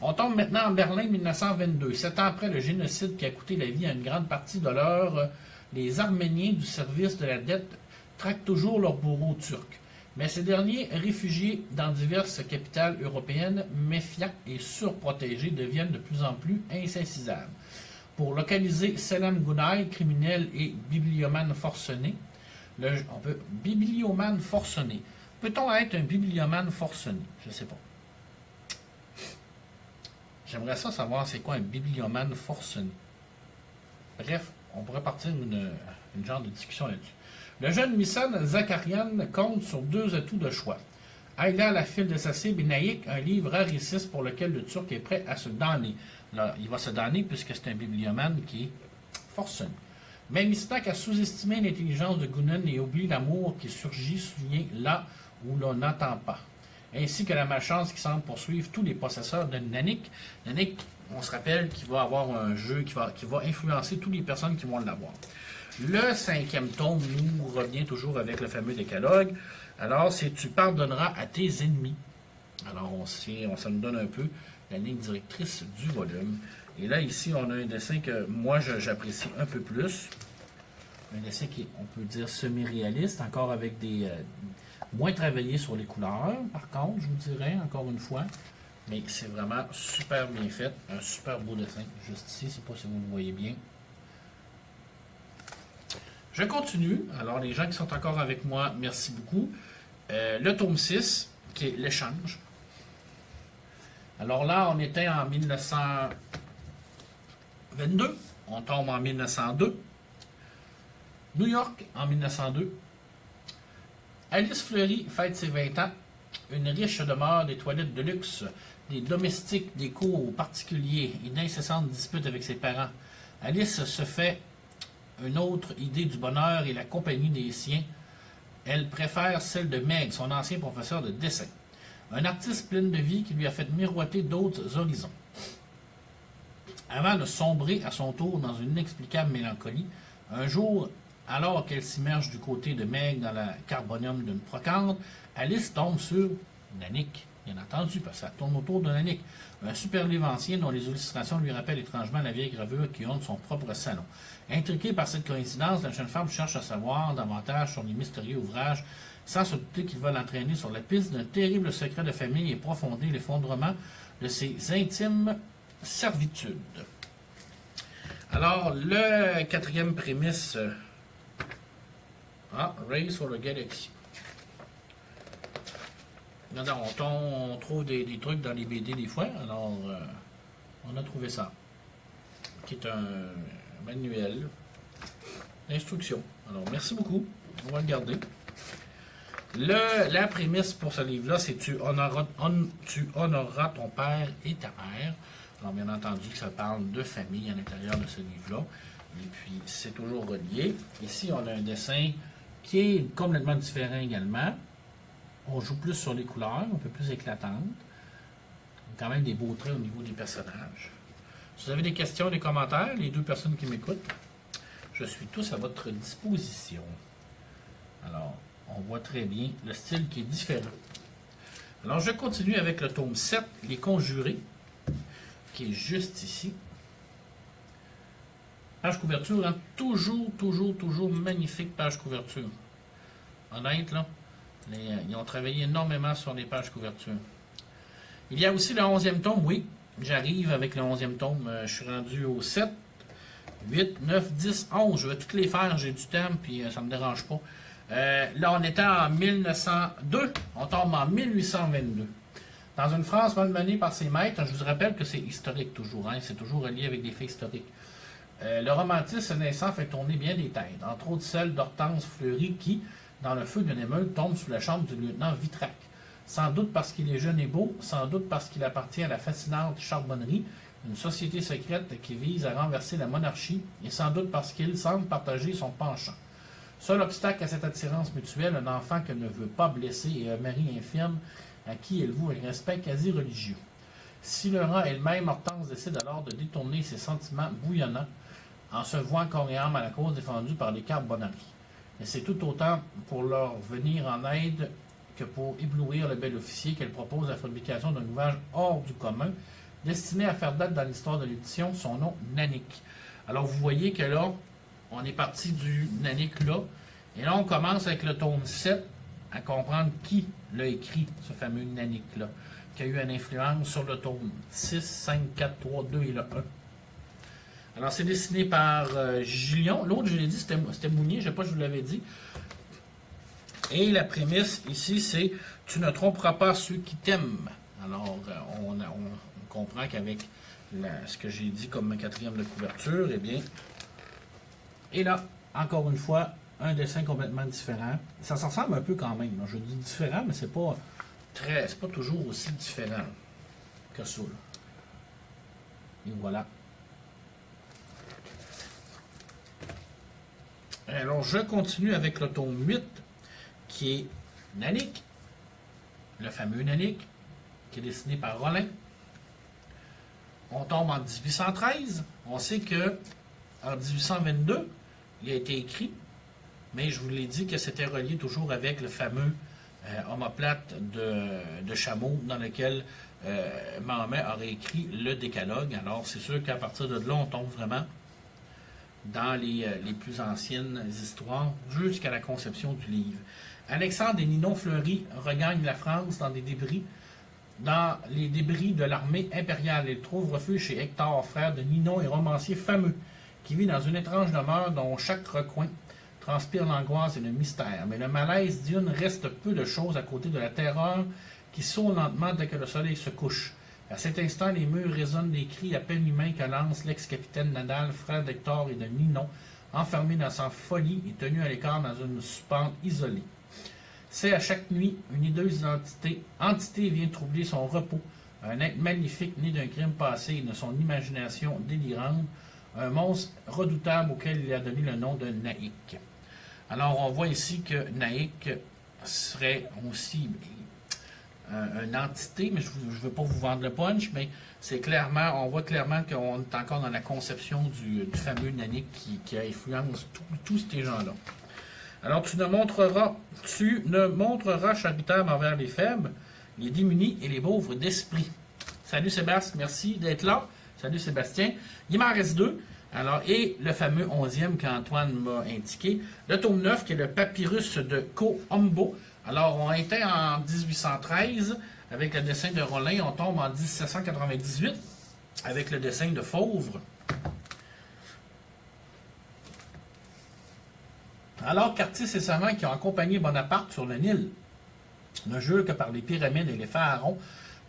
On tombe maintenant en Berlin 1922. 7 ans après le génocide qui a coûté la vie à une grande partie de les Arméniens du service de la dette traquent toujours leurs bourreaux turcs. Mais ces derniers, réfugiés dans diverses capitales européennes, méfiants et surprotégés, deviennent de plus en plus insaisissables. Pour localiser Selim Gounaï, criminel et bibliomane forcené, bibliomane forcené. Peut-on être un bibliomane forcené? Je ne sais pas. J'aimerais ça savoir c'est quoi un bibliomane forcené. Bref, on pourrait partir une genre de discussion là-dessus. Le jeune Missan Zakarian compte sur 2 atouts de choix. Ayla la file de Sassé Benaïk, un livre rarissime pour lequel le Turc est prêt à se damner. Là, il va se damner puisque c'est un bibliomane qui est forcené. Mais Mistak a sous-estimé l'intelligence de Gunan et oublie l'amour qui surgit soudain là où l'on n'entend pas. Ainsi que la malchance qui semble poursuivre tous les possesseurs de Nanik. Nanik, on se rappelle qu'il va avoir un jeu qui va influencer toutes les personnes qui vont l'avoir. Le 5e tome nous revient toujours avec le fameux décalogue. Alors, c'est « Tu pardonneras à tes ennemis ». Alors, ça nous donne un peu la ligne directrice du volume. Et là, ici, on a un dessin que moi, j'apprécie un peu plus. Un dessin qui est, on peut dire, semi-réaliste, encore avec des... moins travaillé sur les couleurs, par contre, je vous dirais, encore une fois. Mais c'est vraiment super bien fait. Un super beau dessin, juste ici. Je ne sais pas si vous le voyez bien. Je continue. Alors, les gens qui sont encore avec moi, merci beaucoup. Le tome 6, qui est l'échange. Alors là, on était en 1922. On tombe en 1902. New York, en 1902. Alice Fleury fête ses 20 ans. Une riche demeure, des toilettes de luxe, des domestiques, des cours particuliers, une incessante dispute avec ses parents. Alice se fait une autre idée du bonheur et la compagnie des siens. Elle préfère celle de Meg, son ancien professeur de dessin. Un artiste plein de vie qui lui a fait miroiter d'autres horizons. Avant de sombrer à son tour dans une inexplicable mélancolie, un jour, alors qu'elle s'immerge du côté de Meg dans la carbonium d'une brocante, Alice tombe sur Nanik, bien entendu, parce que ça tourne autour de Nanik, un super livre ancien dont les illustrations lui rappellent étrangement la vieille gravure qui orne son propre salon. Intriguée par cette coïncidence, la jeune femme cherche à savoir davantage sur les mystérieux ouvrages, sans se douter qu'il va l'entraîner sur la piste d'un terrible secret de famille et profonder l'effondrement de ses intimes servitudes. Alors, le 4e prémisse... Race for the Galaxy. On trouve des trucs dans les BD des fois, alors on a trouvé ça, qui est un manuel d'instruction. Alors, merci beaucoup, on va le garder. La prémisse pour ce livre-là, c'est tu honoreras ton père et ta mère. Alors, bien entendu, que ça parle de famille à l'intérieur de ce livre-là, et puis c'est toujours relié. Ici, on a un dessin qui est complètement différent également. On joue plus sur les couleurs, un peu plus éclatantes. Quand même des beaux traits au niveau des personnages. Si vous avez des questions, des commentaires, les 2 personnes qui m'écoutent, je suis tous à votre disposition. Alors, on voit très bien le style qui est différent. Alors, je continue avec le tome 7, Les Conjurés, qui est juste ici. Page couverture, hein? Toujours magnifique page couverture. Honnête, là, ils ont travaillé énormément sur les pages couverture. Il y a aussi le 11e tome, oui. J'arrive avec le 11e tome. Je suis rendu au 7, 8, 9, 10, 11. Je vais toutes les faire, j'ai du temps, puis ça ne me dérange pas. Là, on était en 1902. On tombe en 1822. Dans une France malmenée par ses maîtres, je vous rappelle que c'est historique toujours. Hein, c'est toujours relié avec des faits historiques. Le romantisme naissant fait tourner bien des têtes, entre autres celle d'Hortense Fleury qui, dans le feu d'une émeute, tombe sous la chambre du lieutenant Vitrac. Sans doute parce qu'il est jeune et beau, sans doute parce qu'il appartient à la fascinante Charbonnerie, une société secrète qui vise à renverser la monarchie, et sans doute parce qu'il semble partager son penchant. Seul obstacle à cette attirance mutuelle, un enfant qu'elle ne veut pas blesser et un mari infirme à qui elle voue un respect quasi religieux. Si le rang elle-même, Hortense décide alors de détourner ses sentiments bouillonnants en se vouant corps et âme à la cause défendue par les Carbonari. Mais c'est tout autant pour leur venir en aide que pour éblouir le bel officier qu'elle propose la fabrication d'un ouvrage hors du commun, destiné à faire date dans l'histoire de l'édition, son nom Nanik. Alors vous voyez que là, on est parti du Nanik là, et là on commence avec le tome 7, à comprendre qui l'a écrit, ce fameux Nannick-là, qui a eu une influence sur le tome 6, 5, 4, 3, 2 et le 1. Alors, c'est dessiné par Gillion. L'autre, je l'ai dit, c'était Mounier, je ne sais pas si je vous l'avais dit. Et la prémisse ici, c'est « Tu ne tromperas pas ceux qui t'aiment ». Alors, on comprend qu'avec ce que j'ai dit comme 4e de couverture, eh bien, et là, encore une fois, un dessin complètement différent. Ça s'en ressemble un peu quand même. Je dis différent, mais c'est pas toujours aussi différent que ça. Là. Et voilà. Alors, je continue avec le tome 8, qui est Nannick, le fameux Nannick, qui est dessiné par Rollin. On tombe en 1813. On sait que en 1822, il a été écrit, mais je vous l'ai dit que c'était relié toujours avec le fameux omoplate de Chameau, dans lequel Mahomet aurait écrit le décalogue. Alors, c'est sûr qu'à partir de là, on tombe vraiment dans les plus anciennes histoires, jusqu'à la conception du livre. Alexandre et Ninon Fleury regagnent la France dans les débris de l'armée impériale. Ils trouvent refuge chez Hector, frère de Ninon et romancier fameux, qui vit dans une étrange demeure dont chaque recoin transpire l'angoisse et le mystère. Mais le malaise d'Une reste peu de choses à côté de la terreur qui saute lentement dès que le soleil se couche. À cet instant, les murs résonnent des cris à peine humains que lance l'ex-capitaine Nadal, frère d'Hector et de Ninon, enfermé dans sa folie et tenu à l'écart dans une pente isolée. C'est à chaque nuit, une hideuse entité vient troubler son repos, un être maléfique né d'un crime passé et de son imagination délirante, un monstre redoutable auquel il a donné le nom de Naïk. Alors, on voit ici que Naïk serait aussi une entité, mais je ne veux pas vous vendre le punch, mais c'est clairement, on voit clairement qu'on est encore dans la conception du fameux Nannick qui influence tous ces gens-là. Alors, tu ne montreras charitable envers les faibles, les démunis et les pauvres d'esprit. Salut Sébastien, merci d'être là. Salut Sébastien. Il m'en reste 2. Alors, et le fameux 11e qu'Antoine m'a indiqué, le tome 9 qui est le papyrus de Ko-Ombo. Alors, on était en 1813 avec le dessin de Rollin, on tombe en 1798 avec le dessin de Fauvre. Alors qu'Artis et Savant qui ont accompagné Bonaparte sur le Nil ne jurent que par les pyramides et les pharaons,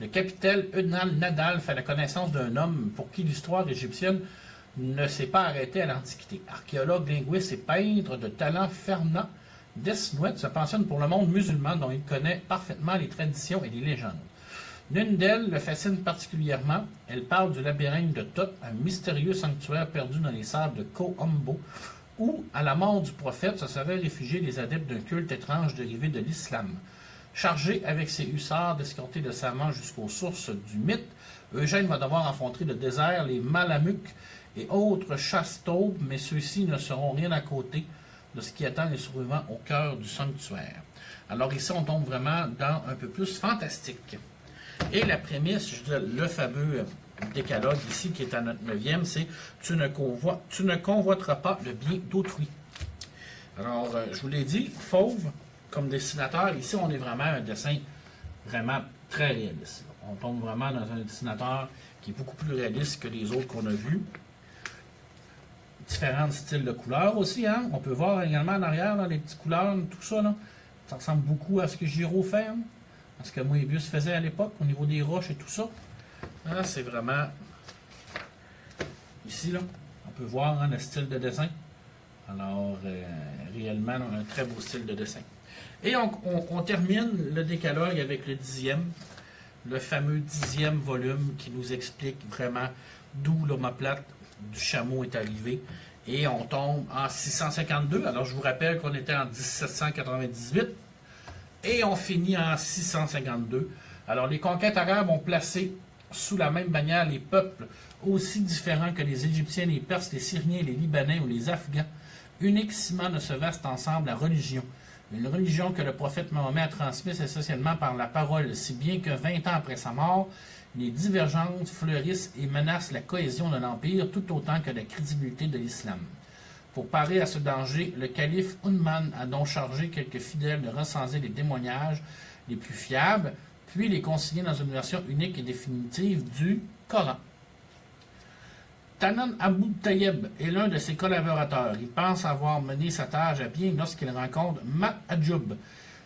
le capitaine Eudnal Nadal fait la connaissance d'un homme pour qui l'histoire égyptienne ne s'est pas arrêtée à l'Antiquité. Archéologue, linguiste et peintre de talent, Fernand Desnouettes se pensionne pour le monde musulman dont il connaît parfaitement les traditions et les légendes. L'une d'elles le fascine particulièrement. Elle parle du labyrinthe de Thoth, un mystérieux sanctuaire perdu dans les sables de Ko-Ombo, où, à la mort du prophète, se seraient réfugiés les adeptes d'un culte étrange dérivé de l'islam. Chargé avec ses hussards d'escorter le savant jusqu'aux sources du mythe, Eugène va devoir affronter le désert, les Malamucs et autres chasse-taubes, mais ceux-ci ne seront rien à côté de ce qui attend les survivants au cœur du sanctuaire. Alors ici, on tombe vraiment dans un peu plus fantastique. Et la prémisse, je veux dire, le fameux décalogue ici, qui est à notre 9e, c'est « Tu ne convoiteras pas le bien d'autrui ». Alors, je vous l'ai dit, Fauve, comme dessinateur, ici, on est vraiment un dessin vraiment très réaliste. On tombe vraiment dans un dessinateur qui est beaucoup plus réaliste que les autres qu'on a vus. Différents styles de couleurs aussi, hein. On peut voir également en arrière, là, les petites couleurs, tout ça, là. Ça ressemble beaucoup à ce que Giraud fait, hein, à ce que Moebius faisait à l'époque, au niveau des roches et tout ça. Là, c'est vraiment... Ici, là, on peut voir, hein, le style de dessin. Alors, réellement, un très beau style de dessin. Et on termine le décalogue avec le 10e, le fameux 10e volume qui nous explique vraiment d'où l'omoplate du chameau est arrivé. Et on tombe en 652. Alors, je vous rappelle qu'on était en 1798. Et on finit en 652. Alors, les conquêtes arabes ont placé sous la même bannière les peuples aussi différents que les Égyptiens, les Perses, les Syriens, les Libanais ou les Afghans, unique ciment de ce vaste ensemble, la religion. Une religion que le prophète Mahomet a transmise essentiellement par la parole, si bien que 20 ans après sa mort, les divergences fleurissent et menacent la cohésion de l'Empire tout autant que la crédibilité de l'islam. Pour parer à ce danger, le calife Othman a donc chargé quelques fidèles de recenser les témoignages les plus fiables, puis les consigner dans une version unique et définitive du Coran. Tanan Abu Tayyib est l'un de ses collaborateurs. Il pense avoir mené sa tâche à bien lorsqu'il rencontre Ma'ajoub,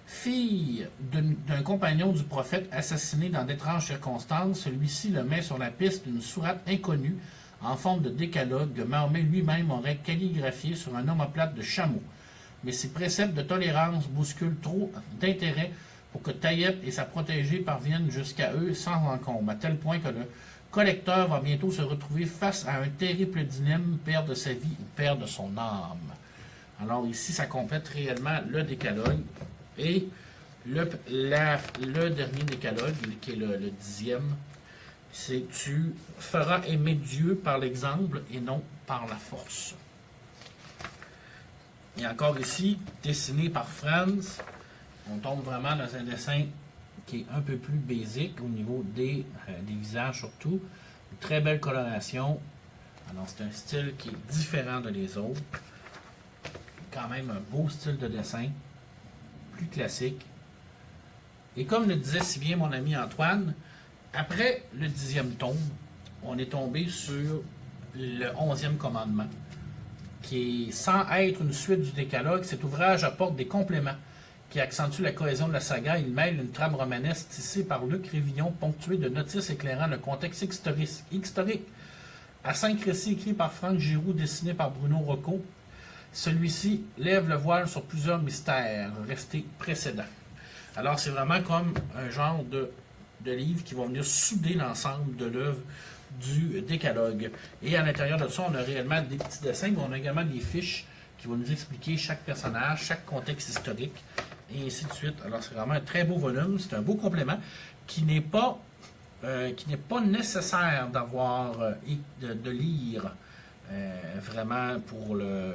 fille d'un compagnon du prophète assassiné dans d'étranges circonstances. Celui-ci le met sur la piste d'une sourate inconnue en forme de décalogue que Mahomet lui-même aurait calligraphié sur un omoplate de chameau. Mais ces préceptes de tolérance bousculent trop d'intérêt pour que Tayyib et sa protégée parviennent jusqu'à eux sans encombre, à tel point que le collecteur va bientôt se retrouver face à un terrible dilemme, perdre sa vie ou perdre son âme. Alors ici, ça complète réellement le décalogue. Et le dernier décalogue, qui est le 10e, c'est « Tu feras aimer Dieu par l'exemple et non par la force ». Et encore ici, dessiné par Franz, on tombe vraiment dans un dessin qui est un peu plus basique au niveau des visages surtout. Une très belle coloration. Alors c'est un style qui est différent de les autres. Quand même un beau style de dessin. Plus classique. Et comme le disait si bien mon ami Antoine, après le 10e tome, on est tombé sur le 11e commandement, qui est, sans être une suite du décalogue, cet ouvrage apporte des compléments qui accentue la cohésion de la saga. Il mêle une trame romanesque tissée par Luc Révillon, ponctuée de notices éclairant le contexte historique. À 5 récits écrits par Franck Giroux, dessinés par Bruno Rocco, celui-ci lève le voile sur plusieurs mystères restés précédents. Alors, c'est vraiment comme un genre de livre qui va venir souder l'ensemble de l'œuvre du décalogue. Et à l'intérieur de ça, on a réellement des petits dessins, mais on a également des fiches qui vont nous expliquer chaque personnage, chaque contexte historique, et ainsi de suite. Alors, c'est vraiment un très beau volume, c'est un beau complément qui n'est pas nécessaire d'avoir de lire vraiment pour le...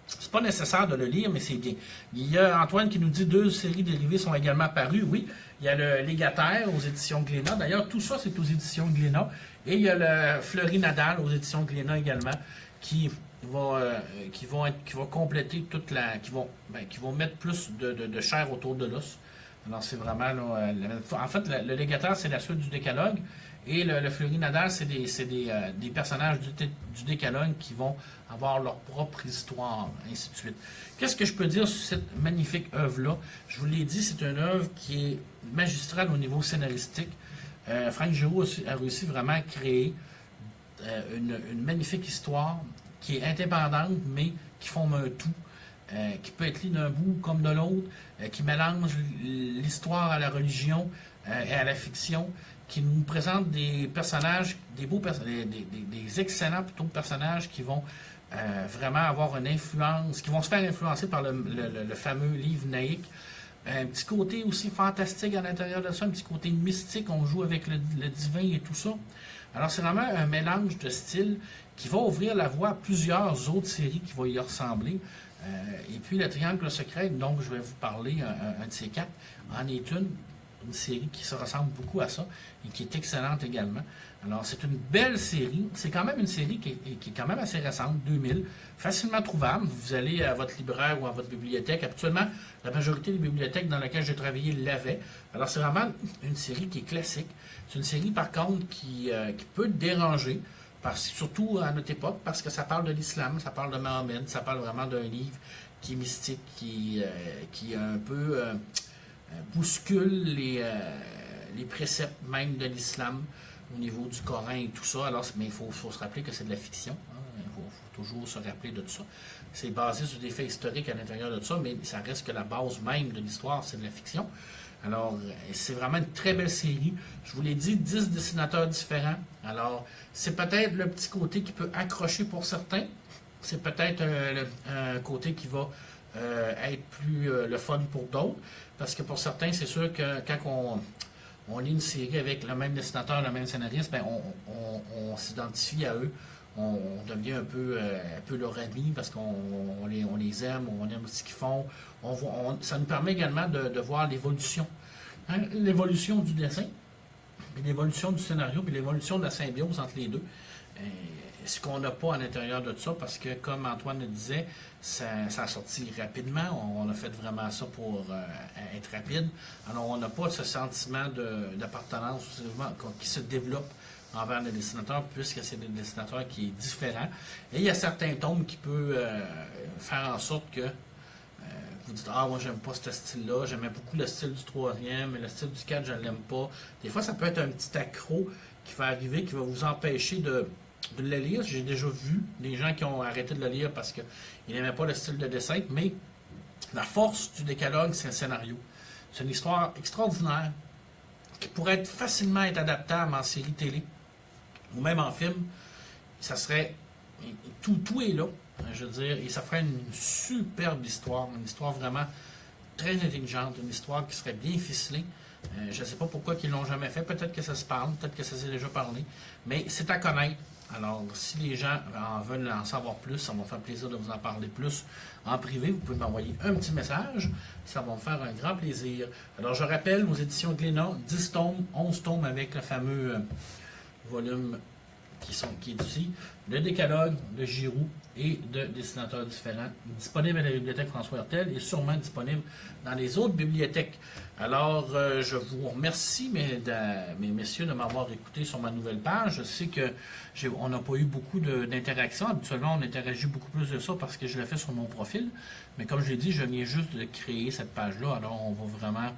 C'est pas nécessaire de le lire, mais c'est bien. Il y a Antoine qui nous dit 2 séries dérivées sont également parues. Oui, il y a le Légataire aux éditions Glénat. D'ailleurs, tout ça, c'est aux éditions Glénat. Et il y a le Fleury Nadal aux éditions Glénat également, qui vont compléter toute la... qui vont mettre plus de chair autour de l'os. Alors, c'est vraiment... Là, en fait, le Légataire, c'est la suite du décalogue. Et le Fleury Nadal, c'est des personnages du décalogue qui vont avoir leur propre histoire, ainsi de suite. Qu'est-ce que je peux dire sur cette magnifique œuvre-là? Je vous l'ai dit, c'est une œuvre qui est magistrale au niveau scénaristique. Franck Giroux a réussi vraiment à créer une magnifique histoire qui est indépendante, mais qui forme un tout, qui peut être lu d'un bout comme de l'autre, qui mélange l'histoire à la religion et à la fiction, qui nous présente des personnages, des excellents plutôt personnages qui vont vraiment avoir une influence, qui vont se faire influencer par le fameux livre naïque. Un petit côté aussi fantastique à l'intérieur de ça, un petit côté mystique, on joue avec le divin et tout ça. Alors c'est vraiment un mélange de styles qui va ouvrir la voie à plusieurs autres séries qui vont y ressembler. Et puis le Triangle secret, donc je vais vous parler, un de ces 4, en est une série qui se ressemble beaucoup à ça et qui est excellente également. Alors, c'est une belle série. C'est quand même une série qui est quand même assez récente, 2000, facilement trouvable. Vous allez à votre libraire ou à votre bibliothèque. Actuellement, la majorité des bibliothèques dans lesquelles j'ai travaillé l'avaient. Alors, c'est vraiment une série qui est classique. C'est une série, par contre, qui peut déranger, surtout à notre époque, parce que ça parle de l'islam, ça parle de Mahomet, ça parle vraiment d'un livre qui est mystique, qui un peu... bouscule les préceptes même de l'islam au niveau du Coran et tout ça. Alors, mais il faut se rappeler que c'est de la fiction. Hein. Il faut toujours se rappeler de tout ça. C'est basé sur des faits historiques à l'intérieur de tout ça, mais ça reste que la base même de l'histoire, c'est de la fiction. Alors, c'est vraiment une très belle série. Je vous l'ai dit, 10 dessinateurs différents. Alors, c'est peut-être le petit côté qui peut accrocher pour certains. C'est peut-être un côté qui va être plus le fun pour d'autres. Parce que pour certains, c'est sûr que quand on lit une série avec le même dessinateur, le même scénariste, ben on s'identifie à eux. On devient un peu leur ami parce qu'on les aime, on aime ce qu'ils font. Ça nous permet également de voir l'évolution. Hein, l'évolution du dessin, puis l'évolution du scénario, puis l'évolution de la symbiose entre les deux. ce qu'on n'a pas à l'intérieur de ça, parce que, comme Antoine le disait, ça a sorti rapidement. On a fait vraiment ça pour être rapide. Alors, on n'a pas ce sentiment d'appartenance qui se développe envers le dessinateur, puisque c'est le dessinateur qui est différent. Et il y a certains tomes qui peuvent faire en sorte que vous dites « Ah, moi, j'aime pas ce style-là. J'aimais beaucoup le style du 3e, mais le style du 4, je ne l'aime pas. » Des fois, ça peut être un petit accro qui va arriver, qui va vous empêcher de le lire. J'ai déjà vu des gens qui ont arrêté de le lire parce qu'ils n'aimaient pas le style de dessin, mais la force du décalogue, c'est un scénario. C'est une histoire extraordinaire qui pourrait facilement être adaptable en série télé ou même en film. Ça serait... Tout est là, je veux dire, et ça ferait une superbe histoire, une histoire vraiment très intelligente, une histoire qui serait bien ficelée. Je ne sais pas pourquoi ils ne l'ont jamais fait, peut-être que ça se parle, peut-être que ça s'est déjà parlé, mais c'est à connaître. Alors, si les gens en veulent en savoir plus, ça va me faire plaisir de vous en parler plus en privé. Vous pouvez m'envoyer un petit message, ça va me faire un grand plaisir. Alors, je rappelle, aux éditions Glénat, 10 tomes, 11 tomes avec le fameux volume qui est ici, le décalogue de Giroux et de dessinateurs différents, disponible à la bibliothèque François Hertel et sûrement disponible dans les autres bibliothèques. Alors, je vous remercie, messieurs, de m'avoir écouté sur ma nouvelle page. Je sais qu'on n'a pas eu beaucoup d'interactions. Habituellement, on interagit beaucoup plus de ça parce que je le fais sur mon profil. Mais comme je l'ai dit, je viens juste de créer cette page-là. Alors, on va vraiment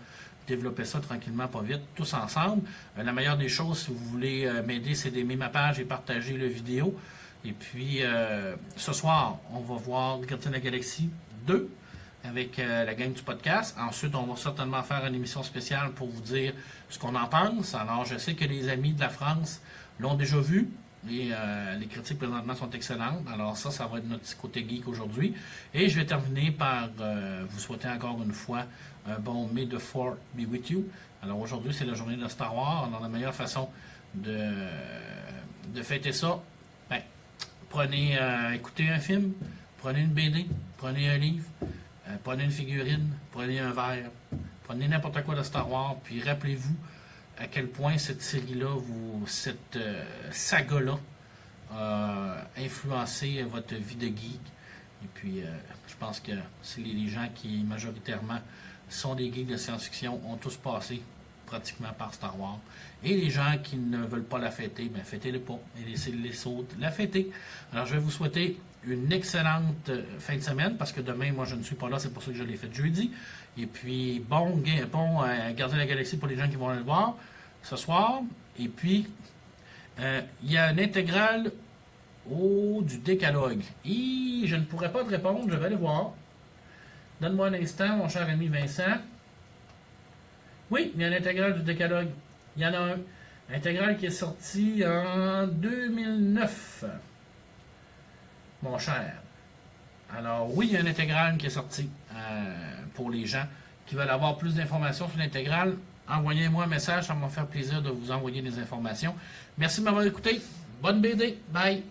développer ça tranquillement, pas vite, tous ensemble. La meilleure des choses, si vous voulez m'aider, c'est d'aimer ma page et partager la vidéo. Et puis, ce soir, on va voir Gardiens de la Galaxie 2 avec la gang du podcast. Ensuite, on va certainement faire une émission spéciale pour vous dire ce qu'on en pense. Alors, je sais que les amis de la France l'ont déjà vu. Et les critiques présentement sont excellentes. Alors ça va être notre petit côté geek aujourd'hui. Et je vais terminer par vous souhaiter encore une fois un bon May the 4th be with you. Alors aujourd'hui, c'est la journée de Star Wars. Alors la meilleure façon de fêter ça, prenez, écoutez un film, prenez une BD, prenez un livre, prenez une figurine, prenez un verre, prenez n'importe quoi de Star Wars, puis rappelez-vous à quel point cette série-là, cette saga-là a influencé votre vie de geek. Et puis, je pense que c'est les gens qui, majoritairement, sont des geeks de science-fiction, ont tous passé pratiquement par Star Wars. Et les gens qui ne veulent pas la fêter, fêtez-le pas et laissez les autres la fêter. Alors, je vais vous souhaiter une excellente fin de semaine, parce que demain, moi, je ne suis pas là, c'est pour ça que je l'ai fait jeudi. Et puis, bon Gardiens de la Galaxie pour les gens qui vont aller le voir ce soir. Et puis, il y a une intégrale du décalogue. Et je ne pourrais pas te répondre, je vais aller voir. Donne-moi un instant, mon cher ami Vincent. Oui, il y a une intégrale du décalogue. Il y en a un. Intégrale qui est sorti en 2009. Mon cher. Alors, oui, il y a une intégrale qui est sortie pour les gens qui veulent avoir plus d'informations sur l'intégrale. Envoyez-moi un message, ça va me faire plaisir de vous envoyer des informations. Merci de m'avoir écouté. Bonne BD. Bye.